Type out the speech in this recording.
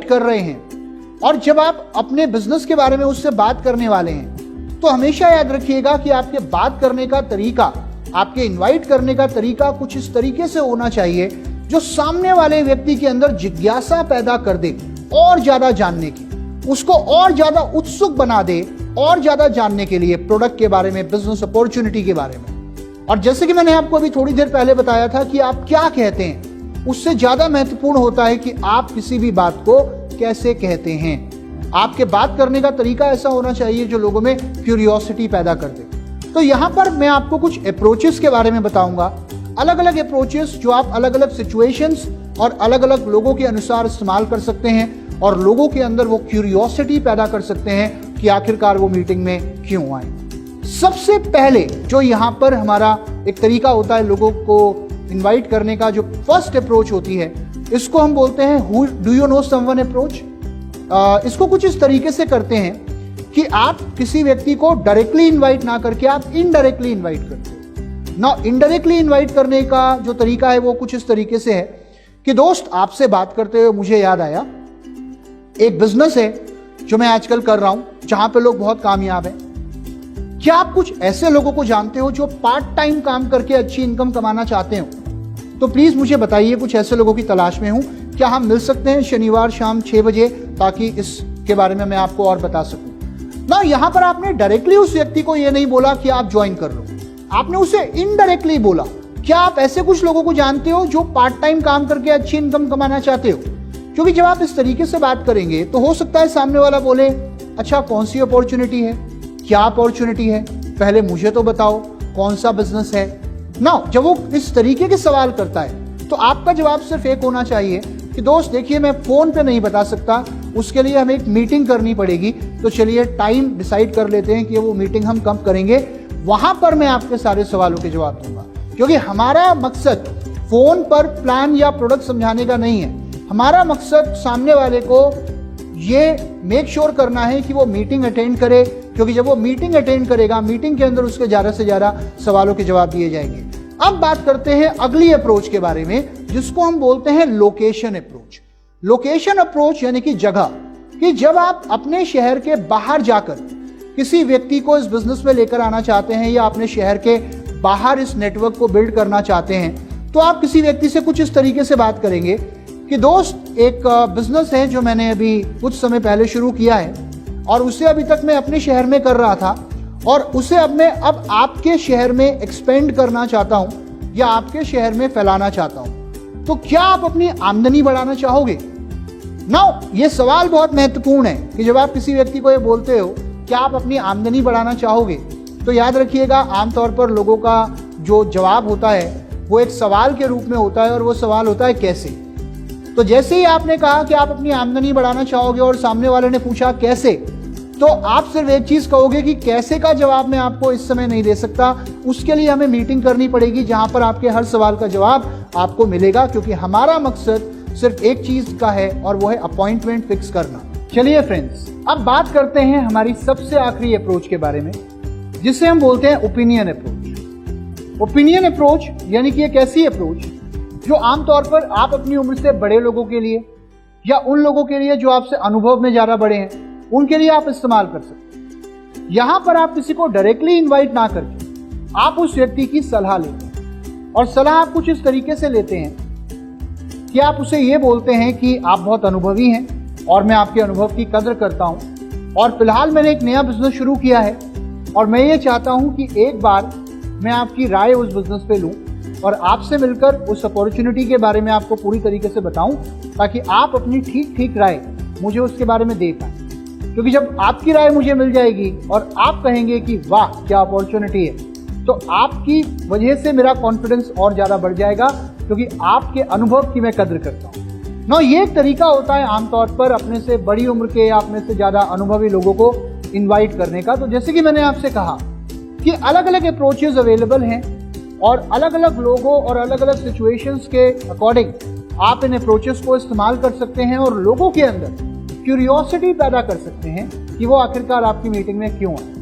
कर रहे हैं और जब आप अपने बिजनेस के बारे में उससे बात करने वाले हैं, तो हमेशा याद रखिएगा कि आपके बात करने का तरीका, आपके इनवाइट करने का तरीका कुछ इस तरीके से होना चाहिए जो सामने वाले व्यक्ति के अंदर जिज्ञासा पैदा कर दे और ज्यादा जानने की, उसको और ज्यादा उत्सुक बना दे और ज्यादा जानने के लिए प्रोडक्ट के बारे में, बिजनेस अपॉर्चुनिटी के बारे में। और जैसे कि मैंने आपको अभी थोड़ी देर पहले बताया था कि आप क्या कहते हैं, उससे ज्यादा महत्वपूर्ण होता है कि आप किसी भी बात को कैसे कहते हैं। आपके बात करने का तरीका ऐसा होना चाहिए जो लोगों में क्यूरियोसिटी पैदा कर दे। तो यहां पर मैं आपको कुछ अप्रोचेस के बारे में बताऊंगा, अलग अलग अप्रोचेस जो आप अलग अलग सिचुएशंस और अलग अलग लोगों के अनुसार इस्तेमाल कर सकते हैं और लोगों के अंदर वो क्यूरियोसिटी पैदा कर सकते हैं कि आखिरकार वो मीटिंग में क्यों आए। सबसे पहले जो यहाँ पर हमारा एक तरीका होता है लोगों को इनवाइट करने का, जो फर्स्ट अप्रोच होती है, इसको हम बोलते हैं do you know someone approach. इसको कुछ इस तरीके से करते हैं कि आप किसी व्यक्ति को डायरेक्टली इनवाइट ना करके आप इनडायरेक्टली इनवाइट करते हो ना। इनडायरेक्टली इनवाइट करने का जो तरीका है वो कुछ इस तरीके से है कि दोस्त, आपसे बात करते हुए मुझे याद आया एक बिजनेस है जो मैं आजकल कर रहा हूं जहां पे लोग बहुत कामयाब हैं। क्या आप कुछ ऐसे लोगों को जानते हो जो पार्ट टाइम काम करके अच्छी इनकम कमाना चाहते हो? तो प्लीज मुझे बताइए, कुछ ऐसे लोगों की तलाश में हूं। क्या हम मिल सकते हैं शनिवार शाम 6 बजे, ताकि इसके बारे में मैं आपको और बता सकूं ना। यहां पर आपने डायरेक्टली उस व्यक्ति को यह नहीं बोला कि आप ज्वाइन कर लो, आपने उसे इनडायरेक्टली बोला, क्या आप ऐसे कुछ लोगों को जानते हो जो पार्ट टाइम काम करके अच्छी इनकम कमाना चाहते हो? क्योंकि जब आप इस तरीके से बात करेंगे तो हो सकता है सामने वाला बोले, अच्छा कौन सी अपॉर्चुनिटी है, क्या अपॉर्चुनिटी है, पहले मुझे तो बताओ, कौन सा बिजनेस है ना। जब वो इस तरीके के सवाल करता है तो आपका जवाब सिर्फ एक होना चाहिए कि दोस्त देखिए, मैं फोन पे नहीं बता सकता, उसके लिए हमें एक मीटिंग करनी पड़ेगी, तो चलिए टाइम डिसाइड कर लेते हैं कि वो मीटिंग हम कब करेंगे, वहां पर मैं आपके सारे सवालों के जवाब दूंगा। क्योंकि हमारा मकसद फोन पर प्लान या प्रोडक्ट समझाने का नहीं है, हमारा मकसद सामने वाले को ये मेक श्योर करना है कि वो मीटिंग अटेंड करे, क्योंकि जब वो मीटिंग अटेंड करेगा, मीटिंग के अंदर उसके ज्यादा से ज्यादा सवालों के जवाब दिए जाएंगे। अब बात करते हैं अगली अप्रोच के बारे में, जिसको हम बोलते हैं लोकेशन अप्रोच। लोकेशन अप्रोच यानी कि जगह, कि जब आप अपने शहर के बाहर जाकर किसी व्यक्ति को इस बिजनेस में लेकर आना चाहते हैं या अपने शहर के बाहर इस नेटवर्क को बिल्ड करना चाहते हैं, तो आप किसी व्यक्ति से कुछ इस तरीके से बात करेंगे कि दोस्त, एक बिजनेस है जो मैंने अभी कुछ समय पहले शुरू किया है और उसे अभी तक मैं अपने शहर में कर रहा था और उसे अब आपके शहर में एक्सपेंड करना चाहता हूं या आपके शहर में फैलाना चाहता हूं, तो क्या आप अपनी आमदनी बढ़ाना चाहोगे? नाउ ये सवाल बहुत महत्वपूर्ण है कि जब आप किसी व्यक्ति को ये बोलते हो क्या आप अपनी आमदनी बढ़ाना चाहोगे, तो याद रखिएगा आमतौर पर लोगों का जो जवाब होता है वो एक सवाल के रूप में होता है और वो सवाल होता है कैसे। तो जैसे ही आपने कहा कि आप अपनी आमदनी बढ़ाना चाहोगे और सामने वाले ने पूछा कैसे, तो आप सिर्फ एक चीज कहोगे कि कैसे का जवाब मैं आपको इस समय नहीं दे सकता, उसके लिए हमें मीटिंग करनी पड़ेगी जहां पर आपके हर सवाल का जवाब आपको मिलेगा, क्योंकि हमारा मकसद सिर्फ एक चीज का है और वो है अपॉइंटमेंट फिक्स करना। चलिए फ्रेंड्स, अब बात करते हैं हमारी सबसे आखिरी अप्रोच के बारे में, जिसे हम बोलते हैं ओपिनियन अप्रोच। ओपिनियन अप्रोच यानी कि एक ऐसी अप्रोच जो आमतौर पर आप अपनी उम्र से बड़े लोगों के लिए या उन लोगों के लिए जो आपसे अनुभव में ज्यादा बड़े हैं, उनके लिए आप इस्तेमाल कर सकते हैं। यहां पर आप किसी को डायरेक्टली इनवाइट ना करके आप उस व्यक्ति की सलाह लेते हैं, और सलाह आप कुछ इस तरीके से लेते हैं कि आप उसे ये बोलते हैं कि आप बहुत अनुभवी हैं और मैं आपके अनुभव की कदर करता हूं, और फिलहाल मैंने एक नया बिजनेस शुरू किया है और मैं ये चाहता हूं कि एक बार मैं आपकी राय उस बिजनेस पे लूं और आपसे मिलकर उस अपॉर्चुनिटी के बारे में आपको पूरी तरीके से बताऊं, ताकि आप अपनी ठीक राय मुझे उसके बारे में दे पाएं। क्योंकि जब आपकी राय मुझे मिल जाएगी और आप कहेंगे कि वाह क्या अपॉर्चुनिटी है, तो आपकी वजह से मेरा कॉन्फिडेंस और ज्यादा बढ़ जाएगा, क्योंकि आपके अनुभव की मैं कद्र करता हूं ना। ये एक तरीका होता है आमतौर पर अपने से बड़ी उम्र के या अपने से ज्यादा अनुभवी लोगों को इनवाइट करने का। तो जैसे कि मैंने आपसे कहा कि अलग अलग अप्रोचेस अवेलेबल हैं और अलग अलग लोगों और अलग अलग सिचुएशंस के अकॉर्डिंग आप इन अप्रोचेस को इस्तेमाल कर सकते हैं और लोगों के अंदर क्यूरियोसिटी पैदा कर सकते हैं कि वो आखिरकार आपकी मीटिंग में क्यों आए।